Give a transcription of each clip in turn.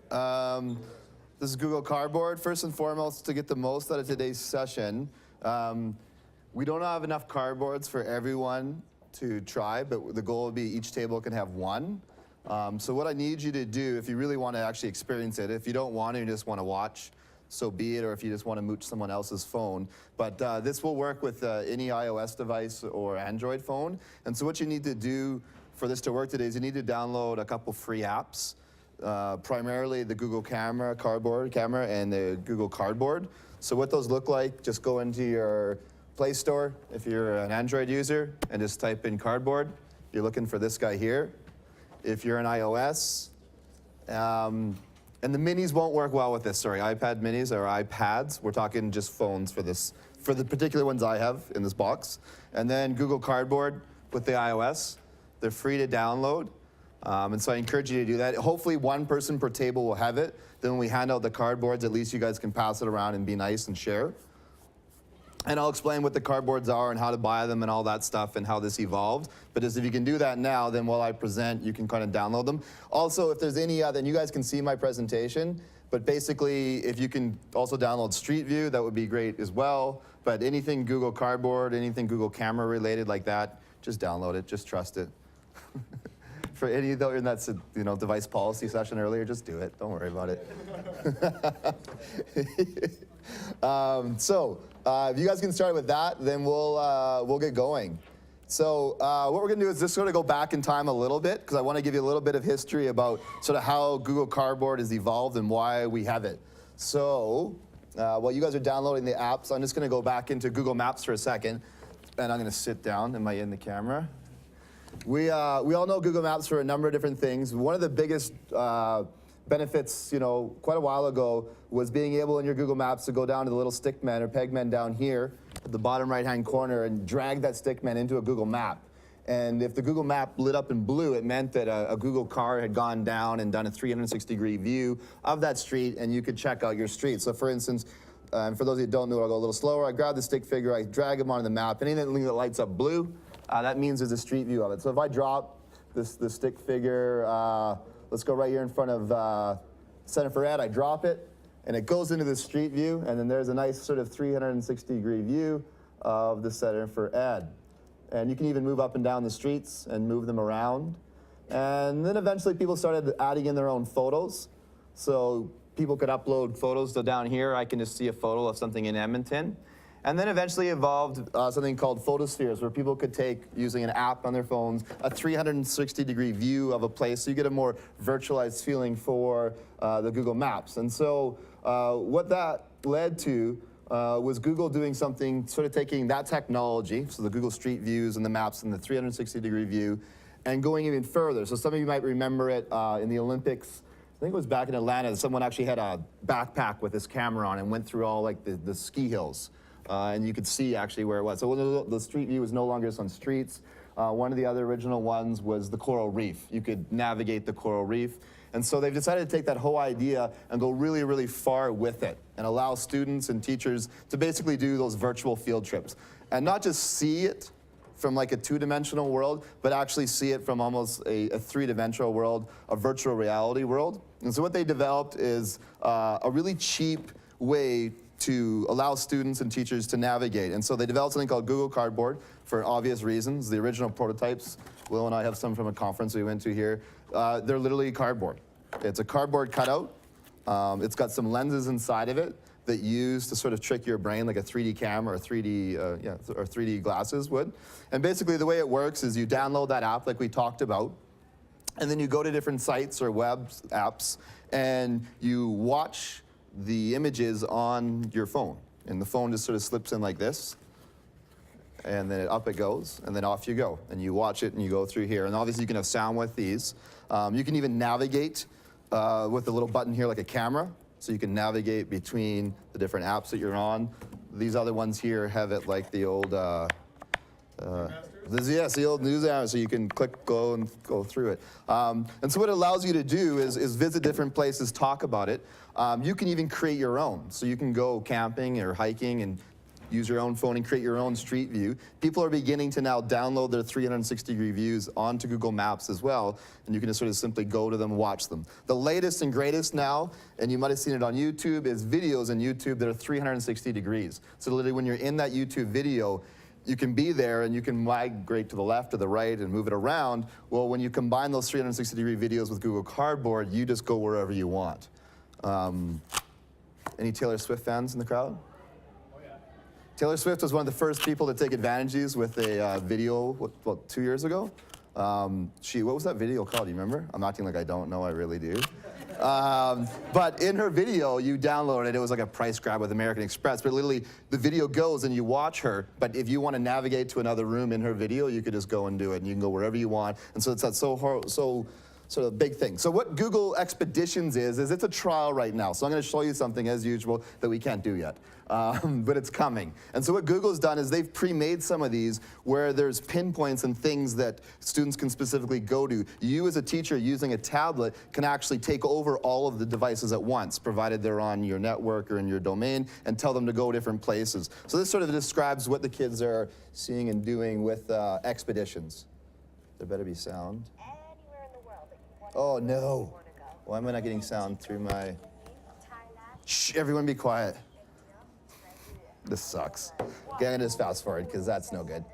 This is Google Cardboard. First and foremost, to get the most out of today's session, we don't have enough cardboards for everyone to try, but the goal would be each table can have one. So what I need you to do, if you really want to actually experience it, if you don't want to, you just want to watch, so be it, or if you just want to mooch someone else's phone. But this will work with any iOS device or Android phone. And so what you need to do for this to work today is you need to download a couple free apps, primarily the Google Cardboard camera, and the Google Cardboard. So what those look like, just go into your Play Store if you're an Android user and just type in Cardboard. You're looking for this guy here. If you're an iOS, and the minis won't work well with this, sorry, iPad minis or iPads. We're talking just phones for this, for the particular ones I have in this box. And then Google Cardboard with the iOS. They're free to download. And so I encourage you to do that. Hopefully one person per table will have it. Then when we hand out the cardboards, at least you guys can pass it around and be nice and share. And I'll explain what the cardboards are and how to buy them and all that stuff and how this evolved. But just if you can do that now, then while I present, you can kind of download them. Also, if there's any other, and you guys can see my presentation, but basically, if you can also download Street View, that would be great as well. But anything Google Cardboard, anything Google Camera related like that, just download it, just trust it. For any of in that device policy session earlier, just do it. Don't worry about it. If you guys can start with that, then we'll get going. So what we're going to do is just sort of go back in time a little bit, because I want to give you a little bit of history about sort of how Google Cardboard has evolved and why we have it. So while you guys are downloading the apps, I'm just going to go back into Google Maps for a second, and I'm going to sit down. Am I in the camera? We all know Google Maps for a number of different things. One of the biggest benefits, quite a while ago was being able in your Google Maps to go down to the little stickman or pegman down here at the bottom right-hand corner and drag that stickman into a Google Map. And if the Google Map lit up in blue, it meant that a Google car had gone down and done a 360-degree view of that street, and you could check out your street. So for instance, and for those of you who don't know, I'll go a little slower. I grab the stick figure, I drag them onto the map, and anything that lights up blue, that means there's a street view of it. So if I drop this stick figure, let's go right here in front of Center for Ed, I drop it, and it goes into the street view, and then there's a nice sort of 360-degree view of the Center for Ed. And you can even move up and down the streets and move them around. And then eventually people started adding in their own photos. So people could upload photos. So down here, I can just see a photo of something in Edmonton. And then eventually evolved something called photospheres, where people could take, using an app on their phones, a 360-degree view of a place, so you get a more virtualized feeling for the Google Maps. And so what that led to was Google doing something, sort of taking that technology, so the Google Street Views and the maps and the 360-degree view, and going even further. So some of you might remember it in the Olympics. I think it was back in Atlanta, someone actually had a backpack with this camera on and went through all like the ski hills. And you could see actually where it was. So the street view was no longer just on streets. One of the other original ones was the coral reef. You could navigate the coral reef. And so they've decided to take that whole idea and go really, really far with it and allow students and teachers to basically do those virtual field trips. And not just see it from like a two-dimensional world, but actually see it from almost a three-dimensional world, a virtual reality world. And so what they developed is a really cheap way to allow students and teachers to navigate. And so they developed something called Google Cardboard for obvious reasons. The original prototypes, Will and I have some from a conference we went to here. They're literally cardboard. It's a cardboard cutout. It's got some lenses inside of it that use to sort of trick your brain like a 3D camera or 3D glasses would. And basically the way it works is you download that app like we talked about, and then you go to different sites or web apps, and you watch the images on your phone. And the phone just sort of slips in like this, and then up it goes, and then off you go. And you watch it, and you go through here. And obviously you can have sound with these. You can even navigate with a little button here like a camera, so you can navigate between the different apps that you're on. These other ones here have it like the old, yes, the old news app, so you can click, go, and go through it. And so what it allows you to do is visit different places, talk about it. You can even create your own. So you can go camping or hiking and use your own phone and create your own street view. People are beginning to now download their 360-degree views onto Google Maps as well, and you can just sort of simply go to them and watch them. The latest and greatest now, and you might have seen it on YouTube, is videos on YouTube that are 360 degrees. So literally when you're in that YouTube video, you can be there and you can migrate to the left or the right and move it around. Well, when you combine those 360-degree videos with Google Cardboard, you just go wherever you want. Any Taylor Swift fans in the crowd? Oh, yeah. Taylor Swift was one of the first people to take advantages with a video, what, 2 years ago? What was that video called? Do you remember? I'm acting like I don't know, I really do. But in her video, you download it. It was like a price grab with American Express. But literally, the video goes and you watch her. But if you want to navigate to another room in her video, you could just go and do it. And you can go wherever you want. And so it's that so sort of big thing. So what Google Expeditions is it's a trial right now. So I'm going to show you something, as usual, that we can't do yet. But it's coming. And so what Google's done is they've pre-made some of these where there's pinpoints and things that students can specifically go to. You as a teacher using a tablet can actually take over all of the devices at once, provided they're on your network or in your domain, and tell them to go different places. So this sort of describes what the kids are seeing and doing with Expeditions. There better be sound. Oh no. Why am I not getting sound through my... Shh, everyone be quiet. This sucks. Okay, I'm gonna just fast forward because that's no good.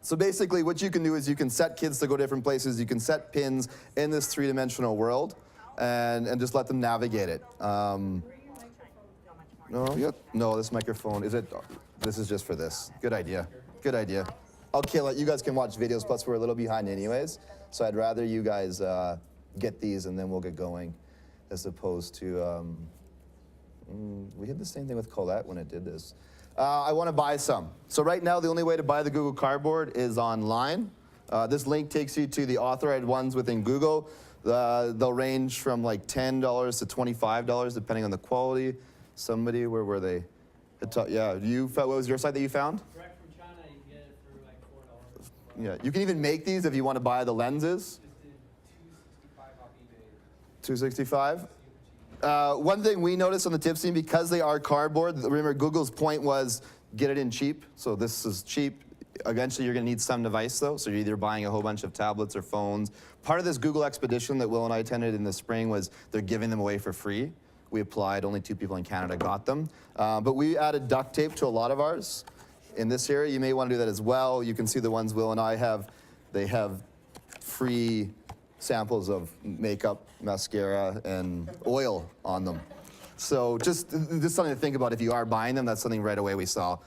So basically what you can do is you can set kids to go different places. You can set pins in this three-dimensional world and just let them navigate it. No, this microphone, this is just for this. Good idea, good idea. I'll kill it. You guys can watch videos, plus we're a little behind anyways. So I'd rather you guys get these and then we'll get going, as opposed to, we did the same thing with Colette when it did this. I want to buy some. So right now, the only way to buy the Google Cardboard is online. This link takes you to the authorized ones within Google. They'll range from like $10 to $25, depending on the quality. Somebody, where were they? Yeah, what was your site that you found? Yeah, you can even make these if you want to buy the lenses. $265. One thing we noticed on the tip scene, because they are cardboard, remember Google's point was get it in cheap. So this is cheap. Eventually you're going to need some device though, so you're either buying a whole bunch of tablets or phones. Part of this Google Expedition that Will and I attended in the spring was they're giving them away for free. We applied, only 2 people in Canada got them. But we added duct tape to a lot of ours. In this area, you may want to do that as well. You can see the ones Will and I have. They have free samples of makeup, mascara, and oil on them. So just something to think about if you are buying them. That's something right away we saw.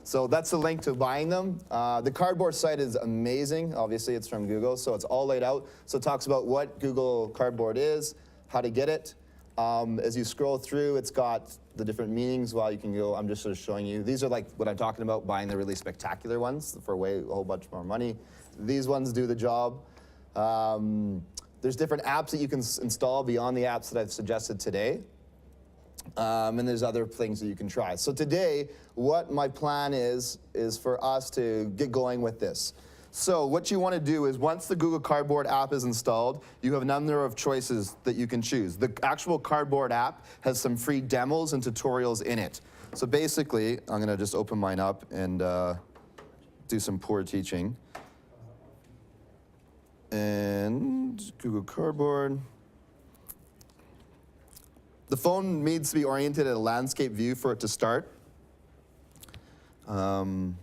So that's the link to buying them. The Cardboard site is amazing. Obviously, it's from Google, so it's all laid out. So it talks about what Google Cardboard is, how to get it. As you scroll through, it's got the different meanings. While you can go, I'm just sort of showing you. These are like what I'm talking about, buying the really spectacular ones for a whole bunch more money. These ones do the job. There's different apps that you can install beyond the apps that I've suggested today. And there's other things that you can try. So today, what my plan is for us to get going with this. So what you want to do is once the Google Cardboard app is installed, you have a number of choices that you can choose. The actual Cardboard app has some free demos and tutorials in it. So basically, I'm going to just open mine up and do some poor teaching. And Google Cardboard. The phone needs to be oriented at a landscape view for it to start. Come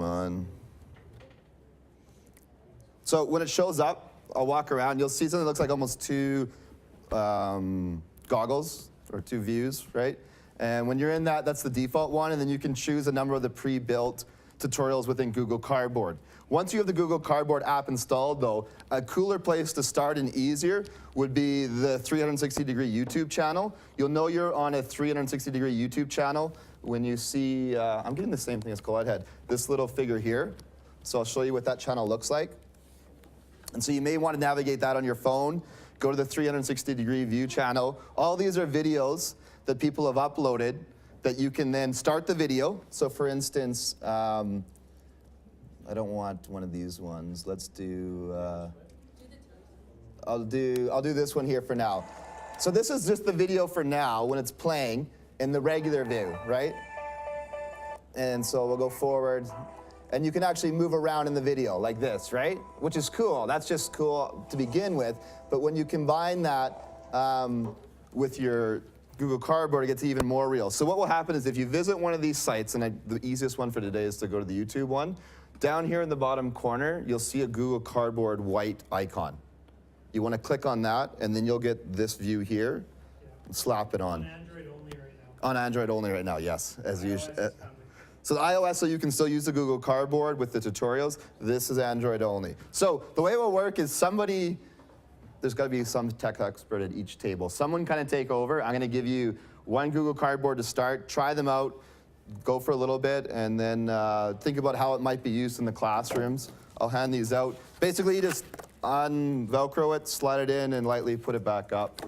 on. So when it shows up, I'll walk around. You'll see something that looks like almost two goggles or two views, right? And when you're in that, that's the default one. And then you can choose a number of the pre-built tutorials within Google Cardboard. Once you have the Google Cardboard app installed, though, a cooler place to start and easier would be the 360-degree YouTube channel. You'll know you're on a 360-degree YouTube channel when you see, I'm getting the same thing as Colette had, this little figure here. So I'll show you what that channel looks like. And so you may want to navigate that on your phone. Go to the 360-degree view channel. All these are videos that people have uploaded that you can then start the video. So for instance, I don't want one of these ones. Let's do, I'll do this one here for now. So this is just the video for now when it's playing in the regular view, right? And so we'll go forward, and you can actually move around in the video like this, right? Which is cool. That's just cool to begin with. But when you combine that with your Google Cardboard, it gets even more real. So what will happen is if you visit one of these sites, and the easiest one for today is to go to the YouTube one, down here in the bottom corner, you'll see a Google Cardboard white icon. You want to click on that, and then you'll get this view here. And slap it on. On Android only right now. On Android only right now, yes, as usual. So the iOS, so you can still use the Google Cardboard with the tutorials. This is Android only. So the way it will work is there's got to be some tech expert at each table. Someone kind of take over. I'm going to give you one Google Cardboard to start. Try them out. Go for a little bit, and then think about how it might be used in the classrooms. I'll hand these out. Basically, you just Velcro it, slide it in, and lightly put it back up.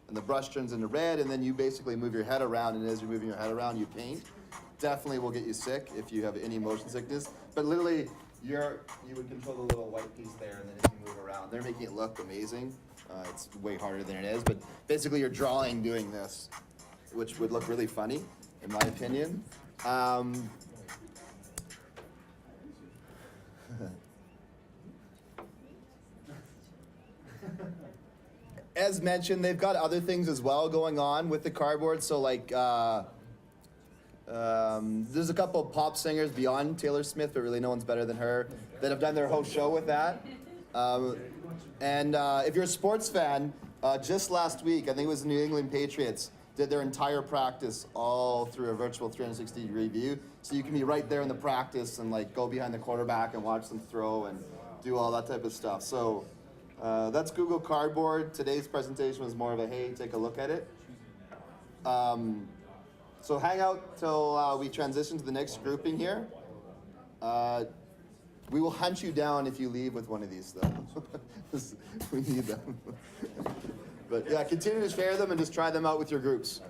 And the brush turns into red, and then you basically move your head around, and as you're moving your head around, you paint. Definitely will get you sick if you have any motion sickness. But literally, you would control the little white piece there, and then as you move around, they're making it look amazing. It's way harder than it is, but basically you're drawing doing this, which would look really funny, in my opinion. As mentioned, they've got other things as well going on with the cardboard. So like, there's a couple of pop singers beyond Taylor Smith, but really no one's better than her, that have done their whole show with that. And if you're a sports fan, just last week, I think it was the New England Patriots, did their entire practice all through a virtual 360-degree view. So you can be right there in the practice and like go behind the quarterback and watch them throw and do all that type of stuff. So that's Google Cardboard. Today's presentation was more of a, hey, take a look at it. So hang out till we transition to the next grouping here. We will hunt you down if you leave with one of these, though. We need them. But yeah, continue to share them and just try them out with your groups.